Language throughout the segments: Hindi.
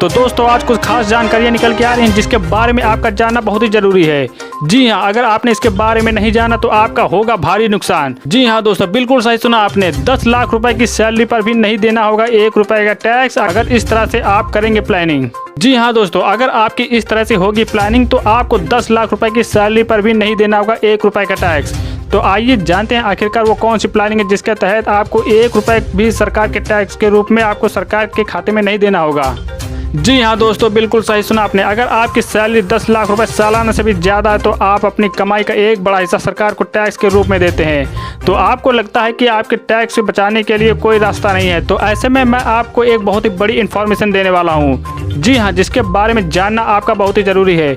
तो दोस्तों आज कुछ खास जानकारियां निकल के आ रही हैं जिसके बारे में आपका जानना बहुत ही जरूरी है। जी हाँ, अगर आपने इसके बारे में नहीं जाना तो आपका होगा भारी नुकसान। जी हाँ दोस्तों, बिल्कुल सही सुना आपने। 10 लाख रुपए की सैलरी पर भी नहीं देना होगा 1 रुपए का टैक्स, अगर इस तरह से आप करेंगे प्लानिंग। जी हाँ दोस्तों, अगर आपकी इस तरह से होगी प्लानिंग तो आपको 10 लाख रुपए की सैलरी पर भी नहीं देना होगा 1 रुपए का टैक्स। तो आइए जानते हैं आखिरकार वो कौन सी प्लानिंग है जिसके तहत आपको 1 रुपए भी सरकार के टैक्स के रूप में आपको सरकार के खाते में नहीं देना होगा। जी हाँ दोस्तों, बिल्कुल सही सुना आपने। अगर आपकी सैलरी 10 लाख रुपए सालाना से भी ज़्यादा है तो आप अपनी कमाई का एक बड़ा हिस्सा सरकार को टैक्स के रूप में देते हैं। तो आपको लगता है कि आपके टैक्स से बचाने के लिए कोई रास्ता नहीं है, तो ऐसे में मैं आपको एक बहुत ही बड़ी इन्फॉर्मेशन देने वाला हूँ। जी हाँ, जिसके बारे में जानना आपका बहुत ही ज़रूरी है।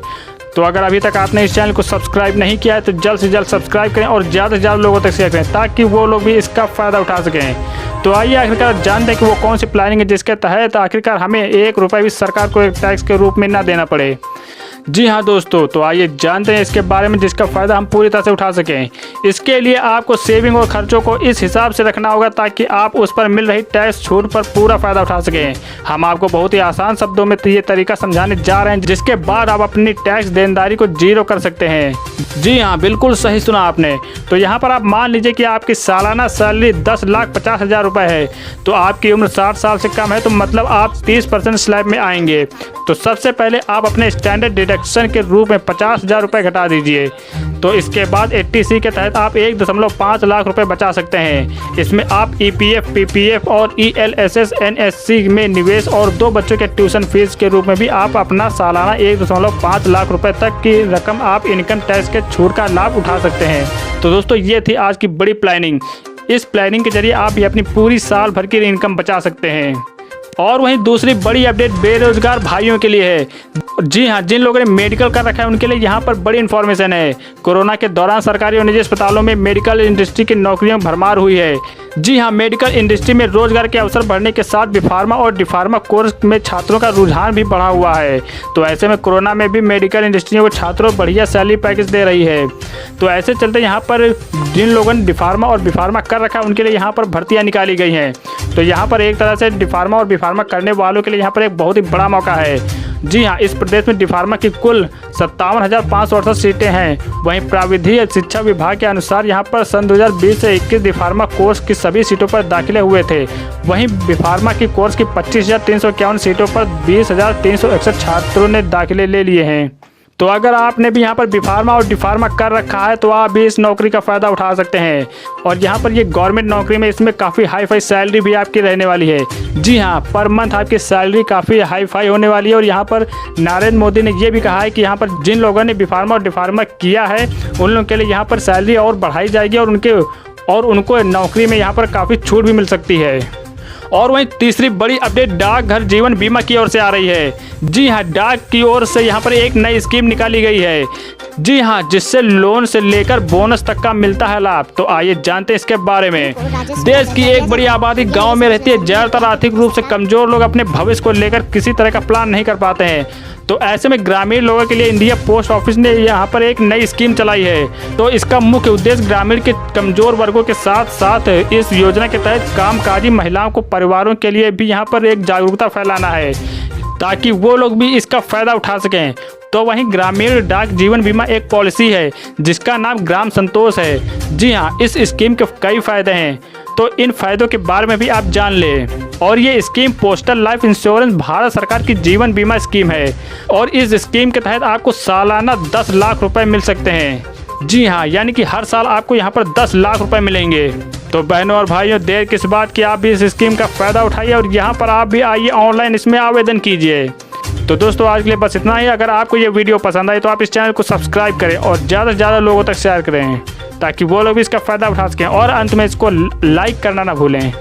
तो अगर अभी तक आपने इस चैनल को सब्सक्राइब नहीं किया है तो जल्द से जल्द सब्सक्राइब करें और ज़्यादा से ज़्यादा लोगों तक शेयर करें ताकि वो लोग भी इसका फ़ायदा उठा सकें। तो आइए आखिरकार जानते हैं कि वो कौन सी प्लानिंग है जिसके तहत आखिरकार हमें 1 रुपये भी सरकार को एक टैक्स के रूप में ना देना पड़े। जी हाँ दोस्तों, तो आइए जानते हैं इसके बारे में जिसका फ़ायदा हम पूरी तरह से उठा सकें। इसके लिए आपको सेविंग और खर्चों को इस हिसाब से रखना होगा ताकि आप उस पर मिल रही टैक्स छूट पर पूरा फ़ायदा उठा सकें। हम आपको बहुत ही आसान शब्दों में ये तरीका समझाने जा रहे हैं जिसके बाद आप अपनी टैक्स देनदारी को 0 कर सकते हैं। जी हाँ, बिल्कुल सही सुना आपने। तो यहाँ पर आप मान लीजिए कि आपकी सालाना सैलरी 10,50,000 रुपये है, तो आपकी उम्र 60 साल से कम है, तो मतलब आप 30% स्लैब में आएंगे। तो सबसे पहले आप अपने स्टैंडर्ड डिडक्शन के रूप में 50,000 रुपये घटा दीजिए। तो इसके बाद 80C के तहत आप 1.5 लाख रुपए बचा सकते हैं। इसमें आप EPF, PPF और ELSS, NSC में निवेश और 2 बच्चों के ट्यूशन फीस के रूप में भी आप अपना सालाना 1.5 लाख रुपए तक की रकम आप इनकम टैक्स के छूट का लाभ उठा सकते हैं। तो दोस्तों ये थी आज की बड़ी प्लानिंग। इस प्लानिंग के जरिए आप ये अपनी पूरी साल भर की इनकम बचा सकते हैं। और वहीं दूसरी बड़ी अपडेट बेरोजगार भाइयों के लिए है। जी हाँ, जिन लोगों ने मेडिकल कर रखा है उनके लिए यहाँ पर बड़ी इन्फॉर्मेशन है। कोरोना के दौरान सरकारी और निजी अस्पतालों में मेडिकल इंडस्ट्री की नौकरियों में भरमार हुई है। जी हाँ, मेडिकल इंडस्ट्री में रोजगार के अवसर बढ़ने के साथ बीफार्मा और डिफार्मा कोर्स में छात्रों का रुझान भी बढ़ा हुआ है। तो ऐसे में कोरोना में भी मेडिकल इंडस्ट्री को छात्रों बढ़िया सैलरी पैकेज दे रही है। तो ऐसे चलते यहाँ पर जिन लोगों ने डिफार्मा और बीफार्मा कर रखा है उनके लिए यहाँ पर भर्तियाँ निकाली गई हैं। तो यहाँ पर एक तरह से डिफार्मा और बीफार्मा करने वालों के लिए यहाँ पर एक बहुत ही बड़ा मौका है। जी हाँ, इस प्रदेश में डिफार्मा की कुल 57,568 सीटें हैं। वहीं प्राविधिक शिक्षा विभाग के अनुसार यहाँ पर सन 2020 से 21 डिफार्मा कोर्स की सभी सीटों पर दाखिले हुए थे। वहीं बीफार्मा की कोर्स की 25,351 सीटों पर 20,361 छात्रों ने दाखिले ले लिए हैं। तो अगर आपने भी यहाँ पर बीफार्मा और डिफार्मा कर रखा है तो आप भी इस नौकरी का फ़ायदा उठा सकते हैं। और यहाँ पर ये गवर्नमेंट नौकरी में इसमें काफ़ी हाई फाई सैलरी भी आपकी रहने वाली है। जी हाँ, पर मंथ आपकी सैलरी काफ़ी हाई फाई होने वाली है। और यहाँ पर नरेंद्र मोदी ने ये भी कहा है कि यहाँ पर जिन लोगों ने बीफार्मा और डिफार्मा किया है उन लोगों के लिए यहाँ पर सैलरी और बढ़ाई जाएगी और उनको नौकरी में यहाँ पर काफ़ी छूट भी मिल सकती है। और वहीं तीसरी बड़ी अपडेट डाकघर जीवन बीमा की ओर से आ रही है। जी हाँ, डाक की ओर से यहाँ पर एक नई स्कीम निकाली गई है। जी हाँ, जिससे लोन से लेकर बोनस तक का मिलता है लाभ। तो आइए जानते हैं इसके बारे में। देश की एक बड़ी आबादी गांव में रहती है। ज़्यादातर आर्थिक रूप से कमजोर लोग अपने भविष्य को लेकर किसी तरह का प्लान नहीं कर पाते हैं। तो ऐसे में ग्रामीण लोगों के लिए इंडिया पोस्ट ऑफिस ने यहाँ पर एक नई स्कीम चलाई है। तो इसका मुख्य उद्देश्य ग्रामीण के कमजोर वर्गों के साथ साथ इस योजना के तहत कामकाजी महिलाओं को परिवारों के लिए भी यहाँ पर एक जागरूकता फैलाना है ताकि वो लोग भी इसका फ़ायदा उठा सकें। तो वहीं ग्रामीण डाक जीवन बीमा एक पॉलिसी है जिसका नाम ग्राम संतोष है। जी हाँ, इस स्कीम के कई फ़ायदे हैं, तो इन फायदों के बारे में भी आप जान लें। और ये scheme postal life insurance Bharat सरकार की जीवन बीमा स्कीम है और इस स्कीम के तहत आपको सालाना 10 लाख रुपए मिल सकते हैं। जी हाँ, यानी कि हर साल आपको यहाँ पर 10 लाख रुपए मिलेंगे। तो बहनों और भाइयों, देर किस बात की, आप भी इस स्कीम का फ़ायदा उठाइए और यहाँ पर आप भी आइए ऑनलाइन इसमें आवेदन कीजिए। तो दोस्तों आज के लिए बस इतना ही। अगर आपको ये वीडियो पसंद आई तो आप इस चैनल को सब्सक्राइब करें और ज़्यादा से ज़्यादा लोगों तक शेयर करें ताकि वो लोग भी इसका फ़ायदा उठा सकें। और अंत में इसको लाइक करना ना भूलें।